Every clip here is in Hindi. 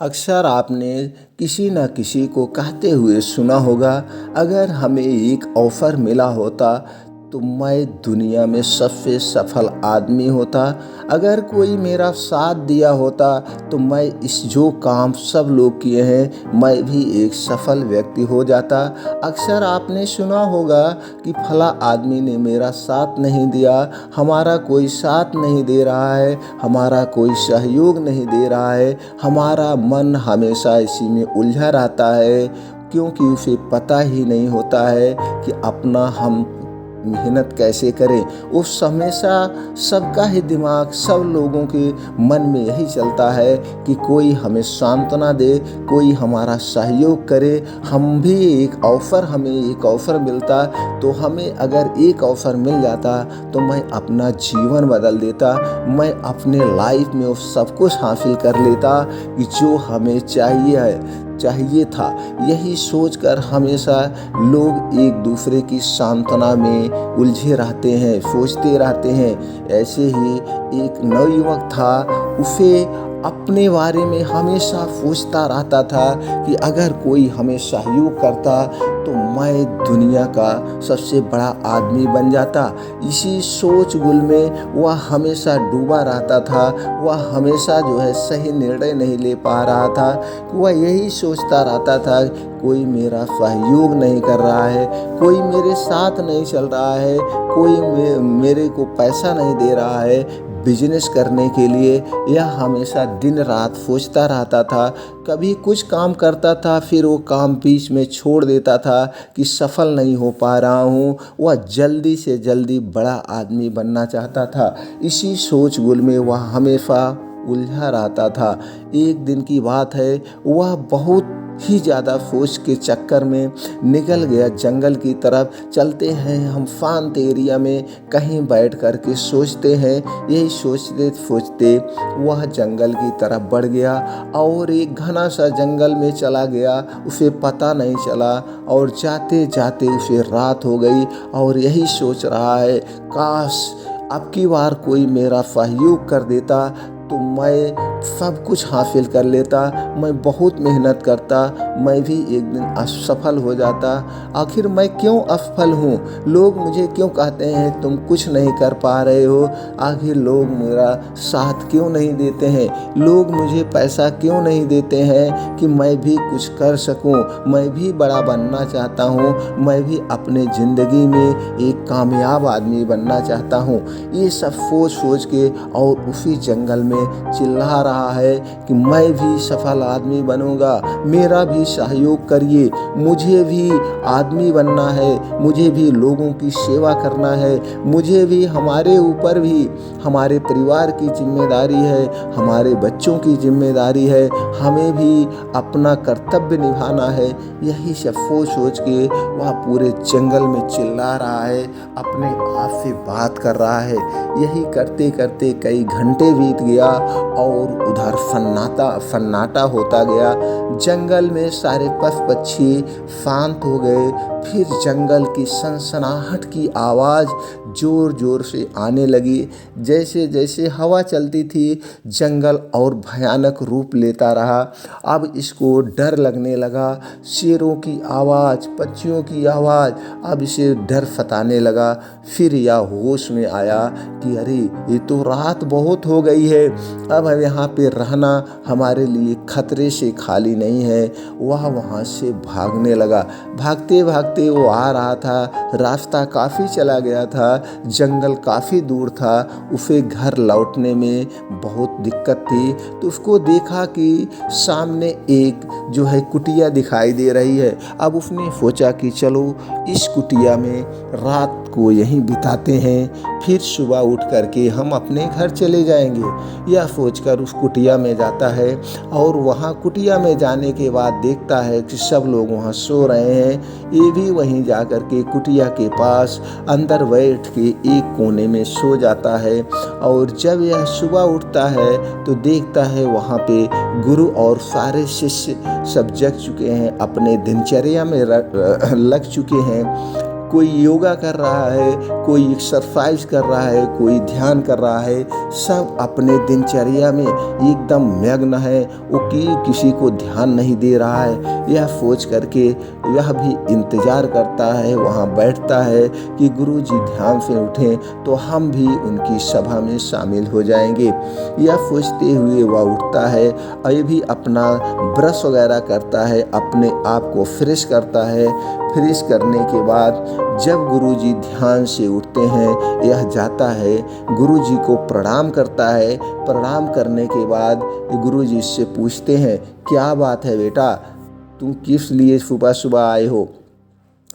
अक्सर आपने किसी न किसी को कहते हुए सुना होगा, अगर हमें एक ऑफ़र मिला होता तो मैं दुनिया में सबसे सफल आदमी होता। अगर कोई मेरा साथ दिया होता तो मैं इस जो काम सब लोग किए हैं मैं भी एक सफल व्यक्ति हो जाता। अक्सर आपने सुना होगा कि फला आदमी ने मेरा साथ नहीं दिया, हमारा कोई साथ नहीं दे रहा है, हमारा कोई सहयोग नहीं दे रहा है, हमारा मन हमेशा इसी में उलझा रहता है, क्योंकि उसे पता ही नहीं होता है कि अपना हम मेहनत कैसे करें। उस हमेशा सबका ही दिमाग, सब लोगों के मन में यही चलता है कि कोई हमें सांत्वना दे, कोई हमारा सहयोग करे। हमें एक ऑफ़र मिलता तो हमें अगर एक ऑफ़र मिल जाता तो मैं अपना जीवन बदल देता, मैं अपने लाइफ में वो सब कुछ हासिल कर लेता कि जो हमें चाहिए था। यही सोचकर हमेशा लोग एक दूसरे की सांत्वना में उलझे रहते हैं, सोचते रहते हैं। ऐसे ही एक नवयुवक था, उसे अपने बारे में हमेशा सोचता रहता था कि अगर कोई हमें सहयोग करता तो मैं दुनिया का सबसे बड़ा आदमी बन जाता। इसी सोच गुल में वह हमेशा डूबा रहता था, वह हमेशा सही निर्णय नहीं ले पा रहा था। वह यही सोचता रहता था, कोई मेरा सहयोग नहीं कर रहा है, कोई मेरे साथ नहीं चल रहा है, कोई मेरे को पैसा नहीं दे रहा है बिजनेस करने के लिए। यह हमेशा दिन रात सोचता रहता था। कभी कुछ काम करता था, फिर वो काम बीच में छोड़ देता था कि सफल नहीं हो पा रहा हूँ। वह जल्दी से जल्दी बड़ा आदमी बनना चाहता था। इसी सोच गुल में वह हमेशा उलझा रहता था। एक दिन की बात है, वह बहुत ही ज़्यादा सोच के चक्कर में निकल गया जंगल की तरफ। चलते हैं हम शांत एरिया में, कहीं बैठ कर के सोचते हैं। यही सोचते सोचते वह जंगल की तरफ बढ़ गया और एक घना सा जंगल में चला गया, उसे पता नहीं चला और जाते जाते उसे रात हो गई और यही सोच रहा है, काश अब की बार कोई मेरा सहयोग कर देता तो मैं सब कुछ हासिल कर लेता, मैं बहुत मेहनत करता, मैं भी एक दिन असफल हो जाता। आखिर मैं क्यों असफल हूँ? लोग मुझे क्यों कहते हैं तुम कुछ नहीं कर पा रहे हो? आखिर लोग मेरा साथ क्यों नहीं देते हैं? लोग मुझे पैसा क्यों नहीं देते हैं कि मैं भी कुछ कर सकूँ? मैं भी बड़ा बनना चाहता हूँ, मैं भी अपने ज़िंदगी में एक कामयाब आदमी बनना चाहता हूँ। ये सब सोच के और उसी जंगल में चिल्ला रहा है कि मैं भी सफल आदमी बनूंगा, मेरा भी सहयोग करिए, मुझे भी आदमी बनना है, मुझे भी लोगों की सेवा करना है, मुझे भी हमारे ऊपर भी हमारे परिवार की जिम्मेदारी है, हमारे बच्चों की जिम्मेदारी है, हमें भी अपना कर्तव्य निभाना है। यही सब सोच के वह पूरे जंगल में चिल्ला रहा है, अपने आप से बात कर रहा है। यही करते करते कई घंटे बीत गया और उधर सन्नाटा होता गया। जंगल में सारे पशु पक्षी शांत हो गए। फिर जंगल की सनसनाहट की आवाज़ जोर जोर से आने लगी। जैसे जैसे हवा चलती थी, जंगल और भयानक रूप लेता रहा। अब इसको डर लगने लगा। शेरों की आवाज़, पक्षियों की आवाज़, अब इसे डर सताने लगा। फिर यह होश में आया कि अरे ये तो रात बहुत हो गई है, अब यहाँ पे रहना हमारे लिए खतरे से खाली नहीं है। वह वहाँ से भागने लगा। भागते भागते वो आ रहा था, रास्ता काफ़ी चला गया था, जंगल काफ़ी दूर था, उसे घर लौटने में बहुत दिक्कत थी। तो उसको देखा कि सामने एक कुटिया दिखाई दे रही है। अब उसने सोचा कि चलो इस कुटिया में रात को यहीं बिताते हैं, फिर सुबह उठ करके हम अपने घर चले जाएंगे। यह सोचकर उस कुटिया में जाता है और वहाँ कुटिया में जाने के बाद देखता है कि सब लोग वहाँ सो रहे हैं। ये भी वहीं जा कर के कुटिया के पास अंदर बैठ के एक कोने में सो जाता है। और जब यह सुबह उठता है तो देखता है वहाँ पे गुरु और सारे शिष्य सब जग चुके हैं, अपने दिनचर्या में लग चुके हैं। कोई योगा कर रहा है, कोई एक्सरसाइज कर रहा है, कोई ध्यान कर रहा है, सब अपने दिनचर्या में एकदम मग्न है। वो किसी को ध्यान नहीं दे रहा है। यह सोच करके यह भी इंतजार करता है, वहाँ बैठता है कि गुरुजी ध्यान से उठें तो हम भी उनकी सभा में शामिल हो जाएंगे। यह सोचते हुए वह उठता है और ये भी अपना ब्रश वगैरह करता है, अपने आप को फ्रेश करता है। फ्रेश करने के बाद जब गुरुजी ध्यान से उठते हैं, यह जाता है गुरुजी को प्रणाम करता है। प्रणाम करने के बाद गुरुजी से पूछते हैं, क्या बात है बेटा, तुम किस लिए सुबह सुबह आए हो?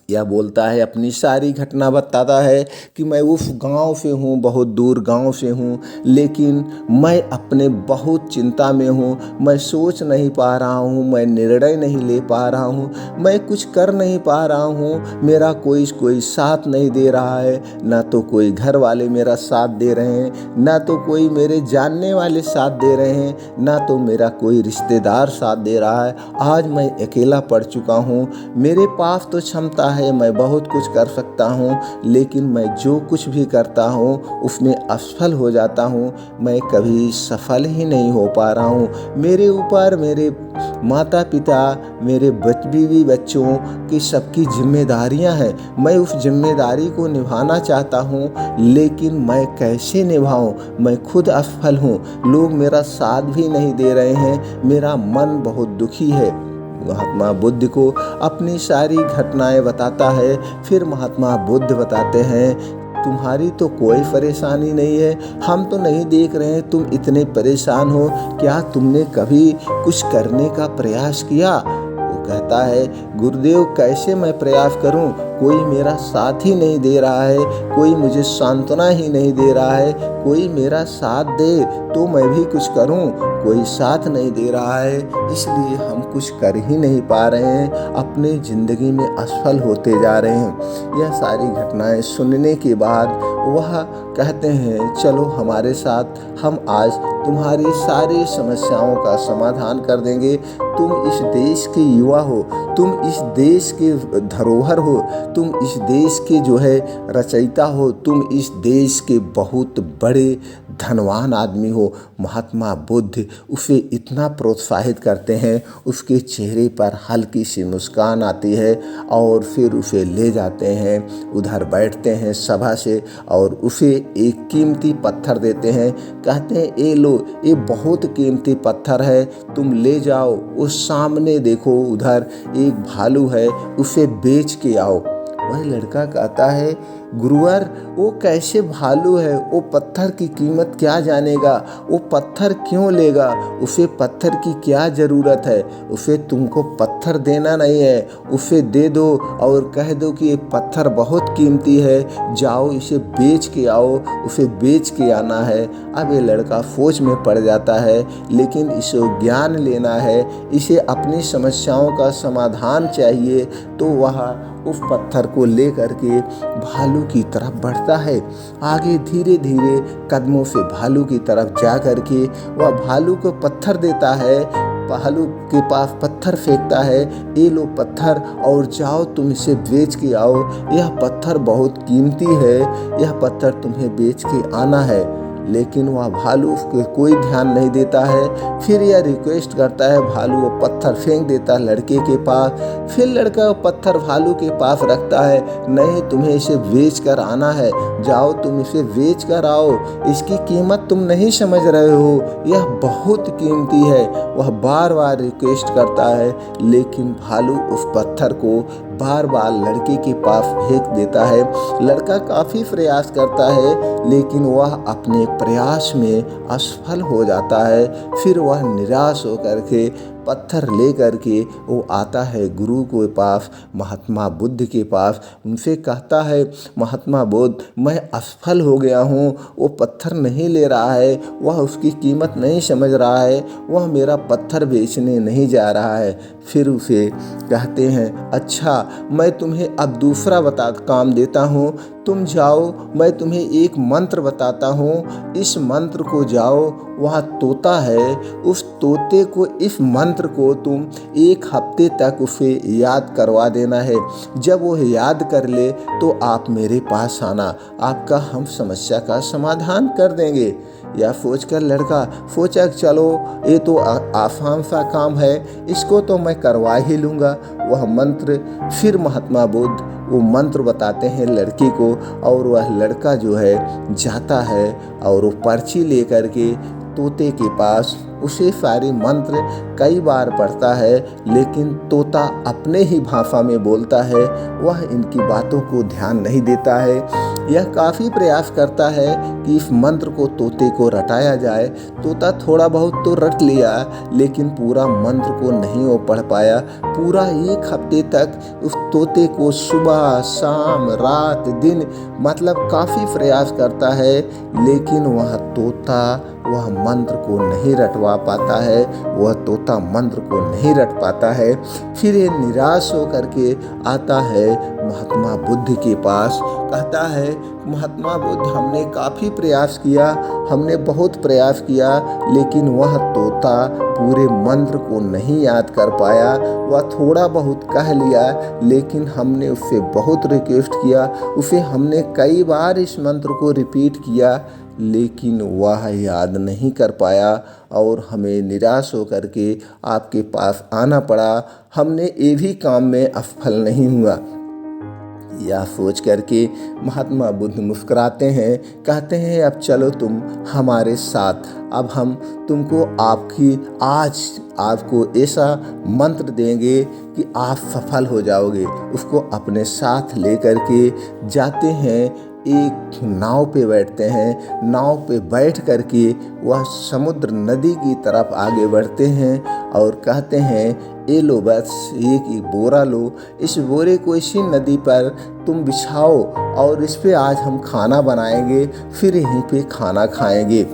यह बोलता है, अपनी सारी घटना बताता है कि मैं उस गांव से हूँ, बहुत दूर गांव से हूँ, लेकिन मैं अपने बहुत चिंता में हूँ। मैं सोच नहीं पा रहा हूँ, मैं निर्णय नहीं ले पा रहा हूँ, मैं कुछ कर नहीं पा रहा हूँ। मेरा कोई साथ नहीं दे रहा है, ना तो कोई घर वाले मेरा साथ दे रहे हैं, ना तो कोई मेरे जानने वाले साथ दे रहे हैं, ना तो मेरा कोई रिश्तेदार साथ दे रहा है। आज मैं अकेला पड़ चुका हूँ। मेरे पास तो क्षमता है, मैं बहुत कुछ कर सकता हूँ, लेकिन मैं जो कुछ भी करता हूँ उसमें असफल हो जाता हूँ। मैं कभी सफल ही नहीं हो पा रहा हूँ। मेरे ऊपर मेरे माता पिता, मेरे बीवी बच्चों की सबकी जिम्मेदारियां हैं। मैं उस जिम्मेदारी को निभाना चाहता हूँ, लेकिन मैं कैसे निभाऊं? मैं खुद असफल हूँ, लोग मेरा साथ भी नहीं दे रहे हैं। मेरा मन बहुत दुखी है। महात्मा बुद्ध को अपनी सारी घटनाएं बताता है। फिर महात्मा बुद्ध बताते हैं, तुम्हारी तो कोई परेशानी नहीं है, हम तो नहीं देख रहे हैं तुम इतने परेशान हो। क्या तुमने कभी कुछ करने का प्रयास किया? वो कहता है, गुरुदेव कैसे मैं प्रयास करूं? कोई मेरा साथ ही नहीं दे रहा है, कोई मुझे सांत्वना ही नहीं दे रहा है। कोई मेरा साथ दे तो मैं भी कुछ करूं, कोई साथ नहीं दे रहा है, इसलिए हम कुछ कर ही नहीं पा रहे हैं, अपने ज़िंदगी में असफल होते जा रहे हैं। यह सारी घटनाएं सुनने के बाद वह कहते हैं, चलो हमारे साथ, हम आज तुम्हारी सारी समस्याओं का समाधान कर देंगे। तुम इस देश के युवा हो, तुम इस देश के धरोहर हो, तुम इस देश के जो है रचयिता हो, तुम इस देश के बहुत बड़े धनवान आदमी हो। महात्मा बुद्ध उसे इतना प्रोत्साहित करते हैं, उसके चेहरे पर हल्की सी मुस्कान आती है और फिर उसे ले जाते हैं, उधर बैठते हैं सभा से और उसे एक कीमती पत्थर देते हैं। कहते हैं, ये लो, ये बहुत कीमती पत्थर है, तुम ले जाओ, उस सामने देखो उधर एक भालू है, उसे बेच के आओ। वह लड़का कहता है, गुरुवर वो कैसे भालू है, वो पत्थर की कीमत क्या जानेगा, वो पत्थर क्यों लेगा, उसे पत्थर की क्या ज़रूरत है, उसे तुमको पत्थर देना नहीं है, उसे दे दो और कह दो कि ये पत्थर बहुत कीमती है, जाओ इसे बेच के आओ, उसे बेच के आना है। अब ये लड़का सोच में पड़ जाता है, लेकिन इसे ज्ञान लेना है, इसे अपनी समस्याओं का समाधान चाहिए, तो वह उस पत्थर को लेकर के भालू की तरफ बढ़ता है। आगे धीरे धीरे कदमों से भालू की तरफ जा कर के वह भालू को पत्थर देता है। भालू के पास पत्थर फेंकता है, ये लो पत्थर और जाओ तुम इसे बेच के आओ, यह पत्थर बहुत कीमती है, यह पत्थर तुम्हें बेच के आना है। लेकिन वह भालू उसको कोई ध्यान नहीं देता है। फिर यह रिक्वेस्ट करता है, भालू वो पत्थर फेंक देता है लड़के के पास। फिर लड़का वो पत्थर भालू के पास रखता है, नहीं तुम्हें इसे बेच कर आना है, जाओ तुम इसे बेच कर आओ, इसकी कीमत तुम नहीं समझ रहे हो, यह बहुत कीमती है। वह बार बार रिक्वेस्ट करता है, लेकिन भालू उस पत्थर को बार बार लड़के के पास फेंक देता है। लड़का काफ़ी प्रयास करता है, लेकिन वह अपने प्रयास में असफल हो जाता है। फिर वह निराश होकर के पत्थर ले करके वो आता है गुरु के पास, महात्मा बुद्ध के पास। उनसे कहता है, महात्मा बुद्ध मैं असफल हो गया हूँ, वो पत्थर नहीं ले रहा है, वह उसकी कीमत नहीं समझ रहा है, वह मेरा पत्थर बेचने नहीं जा रहा है। फिर उसे कहते हैं, अच्छा मैं तुम्हें अब दूसरा काम देता हूँ, तुम जाओ, मैं तुम्हें एक मंत्र बताता हूँ, इस मंत्र को जाओ, वहाँ तोता है, उस तोते को इस मंत्र को तुम 1 हफ्ते तक उसे याद करवा देना है। जब वो याद कर ले तो आप मेरे पास आना, आपका हम समस्या का समाधान कर देंगे। यह सोचकर लड़का सोचा चलो ये तो आसान सा काम है, इसको तो मैं करवा ही लूँगा। वह मंत्र फिर महात्मा बुद्ध वो मंत्र बताते हैं लड़के को, और वह लड़का जो है जाता है और वो पर्ची लेकर के तोते के पास उसे सारे मंत्र कई बार पढ़ता है, लेकिन तोता अपने ही भाषा में बोलता है, वह इनकी बातों को ध्यान नहीं देता है। यह काफ़ी प्रयास करता है कि इस मंत्र को तोते को रटाया जाए। तोता थोड़ा बहुत तो रट लिया, लेकिन पूरा मंत्र को नहीं वो पढ़ पाया। पूरा 1 हफ्ते तक उस तोते को सुबह शाम रात दिन मतलब काफ़ी प्रयास करता है, लेकिन वह तोता वह मंत्र को नहीं रटवा पाता है, वह तोता मंत्र को नहीं रट पाता है। फिर ये निराश होकर के आता है महात्मा बुद्ध के पास, कहता है महात्मा बुद्ध हमने काफ़ी प्रयास किया, हमने बहुत प्रयास किया, लेकिन वह तोता पूरे मंत्र को नहीं याद कर पाया। वह थोड़ा बहुत कह लिया, लेकिन हमने उससे बहुत रिक्वेस्ट किया, उसे हमने कई बार इस मंत्र को रिपीट किया, लेकिन वह याद नहीं कर पाया और हमें निराश होकर के आपके पास आना पड़ा। हमने ये भी काम में असफल नहीं हुआ। यह सोच करके महात्मा बुद्ध मुस्कुराते हैं, कहते हैं अब चलो तुम हमारे साथ, अब हम तुमको आज आपको ऐसा मंत्र देंगे कि आप सफल हो जाओगे। उसको अपने साथ लेकर के जाते हैं, एक नाव पे बैठते हैं। नाव पे बैठ करके वह समुद्र नदी की तरफ आगे बढ़ते हैं और कहते हैं ये लो बस एक बोरा लो, इस बोरे को इसी नदी पर तुम बिछाओ और इस पे आज हम खाना बनाएंगे, फिर यहीं पे खाना खाएंगे।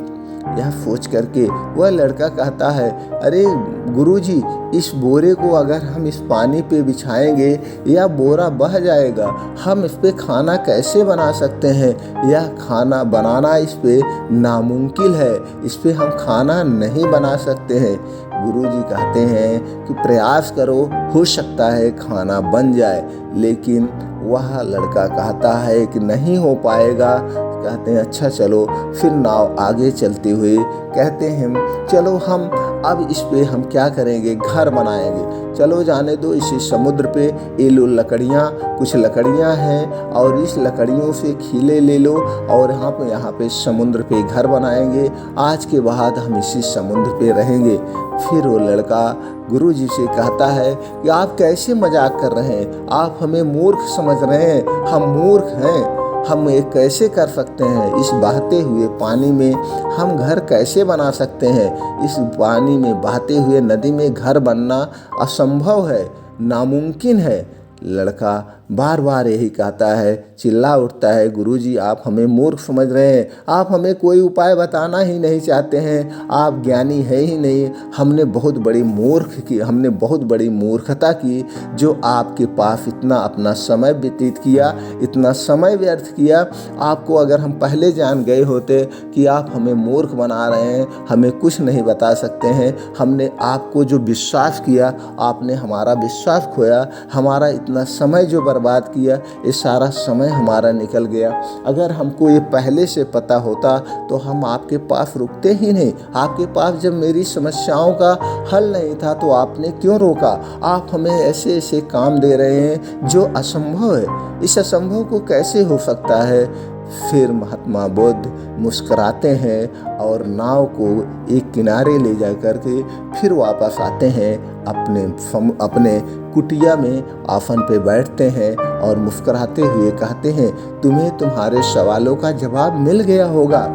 यह सोच करके वह लड़का कहता है अरे गुरुजी, इस बोरे को अगर हम इस पानी पे बिछाएंगे यह बोरा बह जाएगा, हम इस पे खाना कैसे बना सकते हैं? यह खाना बनाना इस पे नामुमकिन है, इस पे हम खाना नहीं बना सकते हैं। गुरुजी कहते हैं कि प्रयास करो, हो सकता है खाना बन जाए, लेकिन वह लड़का कहता है कि नहीं हो पाएगा। कहते हैं अच्छा चलो, फिर नाव आगे चलते हुए कहते हैं चलो हम अब इस पे हम क्या करेंगे, घर बनाएंगे। चलो जाने दो, इसी समुद्र पे ये लो लकड़ियाँ, कुछ लकड़ियाँ हैं और इस लकड़ियों से खीले ले लो और यहाँ पे समुद्र पे घर बनाएंगे। आज के बाद हम इसी समुद्र पे रहेंगे। फिर वो लड़का गुरुजी से कहता है कि आप कैसे मजाक कर रहे हैं, आप हमें मूर्ख समझ रहे हैं, हम मूर्ख हैं, हम ये कैसे कर सकते हैं? इस बहते हुए पानी में हम घर कैसे बना सकते हैं? इस पानी में बहते हुए नदी में घर बनना असंभव है, नामुमकिन है। लड़का बार बार यही कहता है, चिल्ला उठता है गुरुजी आप हमें मूर्ख समझ रहे हैं, आप हमें कोई उपाय बताना ही नहीं चाहते हैं, आप ज्ञानी है ही नहीं। हमने बहुत बड़ी मूर्खता की जो आपके पास इतना अपना समय व्यतीत किया, इतना समय व्यर्थ किया। आपको अगर हम पहले जान गए होते कि आप हमें मूर्ख बना रहे हैं, हमें कुछ नहीं बता सकते हैं, हमने आपको जो विश्वास किया, आपने हमारा विश्वास खोया, हमारा इतना समय जो बर्बाद किया, ये सारा समय हमारा निकल गया। अगर हमको ये पहले से पता होता तो हम आपके पास रुकते ही नहीं। आपके पास जब मेरी समस्याओं का हल नहीं था तो आपने क्यों रोका? आप हमें ऐसे ऐसे काम दे रहे हैं जो असंभव है, इस असंभव को कैसे हो सकता है? फिर महात्मा बुद्ध मुस्कुराते हैं और नाव को एक किनारे ले जा कर के फिर वापस आते हैं, अपने कुटिया में आसन पे बैठते हैं और मुस्कुराते हुए कहते हैं तुम्हें तुम्हारे सवालों का जवाब मिल गया होगा।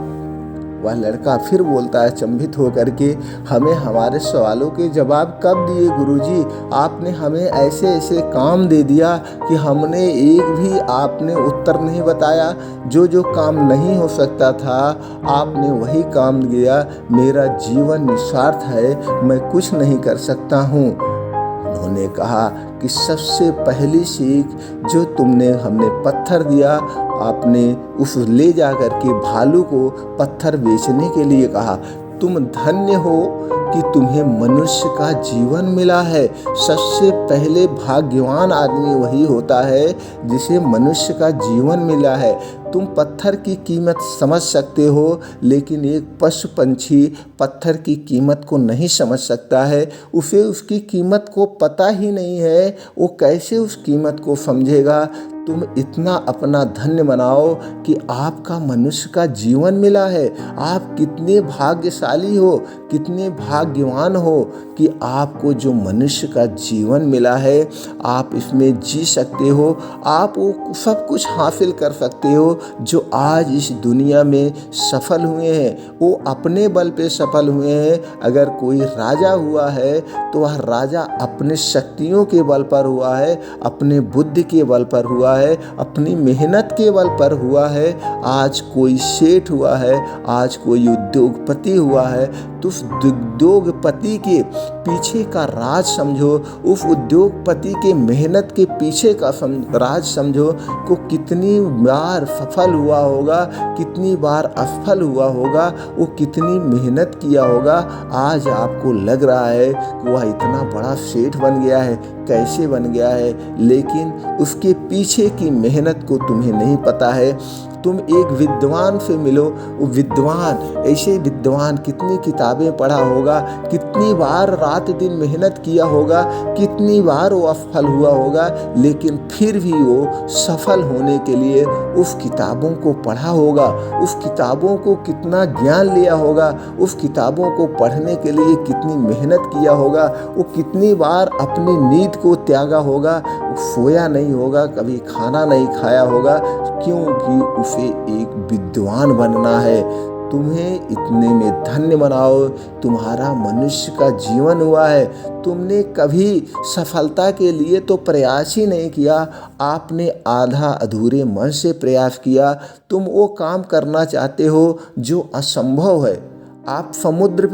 वह लड़का फिर बोलता है चंभित होकर के, हमें हमारे सवालों के जवाब कब दिए गुरुजी? आपने हमें ऐसे ऐसे काम दे दिया कि हमने एक भी आपने उत्तर नहीं बताया। जो जो काम नहीं हो सकता था आपने वही काम दिया। मेरा जीवन निस्वार्थ है, मैं कुछ नहीं कर सकता हूँ। उन्होंने कहा कि सबसे पहली सीख जो तुमने हमने पत्थर दिया, आपने उस ले जा कर के भालू को पत्थर बेचने के लिए कहा। तुम धन्य हो कि तुम्हें मनुष्य का जीवन मिला है। सबसे पहले भाग्यवान आदमी वही होता है जिसे मनुष्य का जीवन मिला है। तुम पत्थर की कीमत समझ सकते हो, लेकिन एक पशु पंछी पत्थर की कीमत को नहीं समझ सकता है। उसे उसकी कीमत को पता ही नहीं है, वो कैसे उस कीमत को समझेगा। तुम इतना अपना धन्य मनाओ कि आपका मनुष्य का जीवन मिला है। आप कितने भाग्यशाली हो, कितने भाग्यवान हो कि आपको जो मनुष्य का जीवन मिला है, आप इसमें जी सकते हो। आप वो सब कुछ हासिल कर सकते हो जो आज इस दुनिया में सफल हुए हैं, वो अपने बल पे सफल हुए हैं। अगर कोई राजा हुआ है तो वह राजा अपने शक्तियों के बल पर हुआ है, अपने बुद्धि के बल पर हुआ है, अपनी मेहनत के बल पर हुआ है। आज कोई सेठ हुआ है, आज कोई उद्योगपति हुआ है, तो उस उद्योगपति के पीछे का राज समझो, उस उद्योगपति के मेहनत के पीछे का राज समझो को कितनी बार सफल हुआ होगा, कितनी बार असफल हुआ होगा, वो कितनी मेहनत किया होगा। आज आपको लग रहा है कि वह इतना बड़ा सेठ बन गया है, कैसे बन गया है, लेकिन उसके पीछे की मेहनत को तुम्हें नहीं पता है। तुम एक विद्वान से मिलो, वो विद्वान, ऐसे विद्वान कितनी किताबें पढ़ा होगा, कितनी बार रात दिन मेहनत किया होगा, कितनी बार वो असफल हुआ होगा, लेकिन फिर भी वो सफल होने के लिए उस किताबों को पढ़ा होगा, उस किताबों को कितना ज्ञान लिया होगा, उस किताबों को पढ़ने के लिए कितनी मेहनत किया होगा, वो कितनी बार अपनी नींद को त्यागा होगा, सोया नहीं होगा, कभी खाना नहीं खाया होगा, क्योंकि उसे एक विद्वान बनना है। तुम्हें इतने में धन्य मनाओ, तुम्हारा मनुष्य का जीवन हुआ है। तुमने कभी सफलता के लिए तो प्रयास ही नहीं किया, आपने आधा अधूरे मन से प्रयास किया। तुम वो काम करना चाहते हो जो असंभव है। आप समुद्र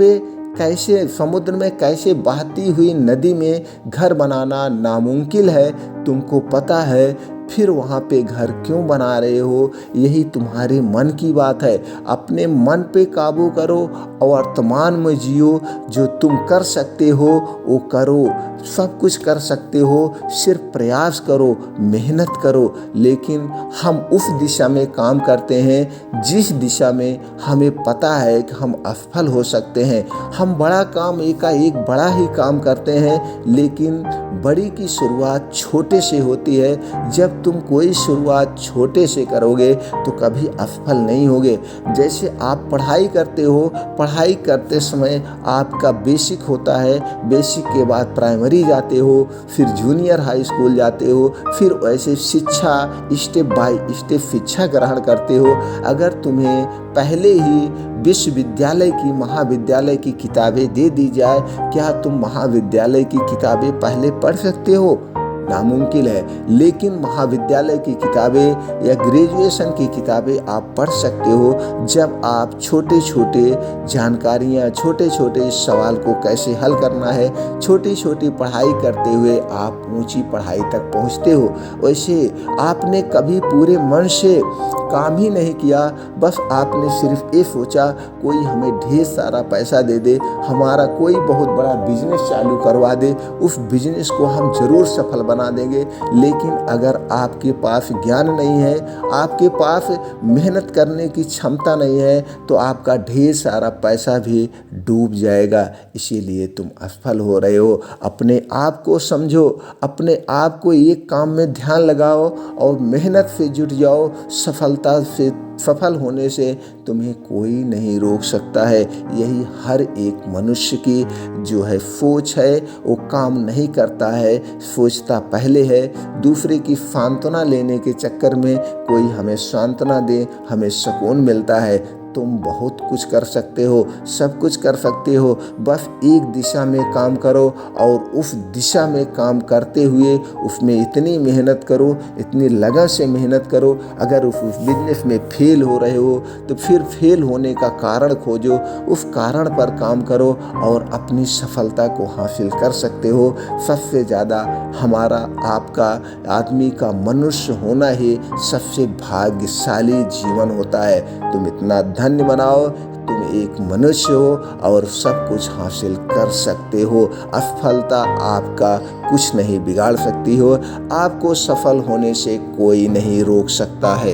में कैसे बहती हुई नदी में घर बनाना नामुमकिन है, तुमको पता है, फिर वहाँ पे घर क्यों बना रहे हो? यही तुम्हारे मन की बात है। अपने मन पे काबू करो और वर्तमान में जियो। जो तुम कर सकते हो वो करो, सब कुछ कर सकते हो, सिर्फ प्रयास करो, मेहनत करो। लेकिन हम उस दिशा में काम करते हैं जिस दिशा में हमें पता है कि हम असफल हो सकते हैं। हम बड़ा काम एक बड़ा ही काम करते हैं, लेकिन बड़ी की शुरुआत छोटे से होती है। जब तुम कोई शुरुआत छोटे से करोगे तो कभी असफल नहीं होगे। जैसे आप पढ़ाई करते हो, पढ़ाई करते समय आपका बेसिक होता है, बेसिक के बाद प्राइमरी जाते हो, फिर जूनियर हाई स्कूल जाते हो, फिर वैसे शिक्षा स्टेप बाय स्टेप शिक्षा ग्रहण करते हो। अगर तुम्हें पहले ही विश्वविद्यालय की महाविद्यालय की किताबें दे दी जाए, क्या तुम महाविद्यालय की किताबें पहले पढ़ सकते हो? नामुमकिन है। लेकिन महाविद्यालय की किताबें या ग्रेजुएशन की किताबें आप पढ़ सकते हो जब आप छोटे छोटे जानकारियाँ, छोटे छोटे सवाल को कैसे हल करना है, छोटी छोटी पढ़ाई करते हुए आप ऊंची पढ़ाई तक पहुंचते हो। वैसे आपने कभी पूरे मन से काम ही नहीं किया, बस आपने सिर्फ ये सोचा कोई हमें ढेर सारा पैसा दे दे, हमारा कोई बहुत बड़ा बिजनेस चालू करवा दे, उस बिजनेस को हम जरूर सफल बना देंगे। लेकिन अगर आपके पास ज्ञान नहीं है, आपके पास मेहनत करने की क्षमता नहीं है, तो आपका ढेर सारा पैसा भी डूब जाएगा। इसीलिए तुम असफल हो रहे हो। अपने आप को समझो, अपने आप को एक काम में ध्यान लगाओ और मेहनत से जुट जाओ। सफल होने से तुम्हें कोई नहीं रोक सकता है। यही हर एक मनुष्य की जो है सोच है, वो काम नहीं करता है, सोचता पहले है। दूसरे की सांत्वना लेने के चक्कर में कोई हमें सांत्वना दे, हमें सुकून मिलता है। तुम बहुत कुछ कर सकते हो, सब कुछ कर सकते हो। बस एक दिशा में काम करो और उस दिशा में काम करते हुए उसमें इतनी मेहनत करो, इतनी लगन से मेहनत करो। अगर उस बिजनेस में फेल हो रहे हो तो फिर फेल होने का कारण खोजो, उस कारण पर काम करो और अपनी सफलता को हासिल कर सकते हो। सबसे ज़्यादा हमारा, आपका, आदमी का मनुष्य होना ही सबसे भाग्यशाली जीवन होता है। तुम इतना धन्य बनाओ, तुम एक मनुष्य हो और सब कुछ हासिल कर सकते हो। असफलता आपका कुछ नहीं बिगाड़ सकती हो, आपको सफल होने से कोई नहीं रोक सकता है।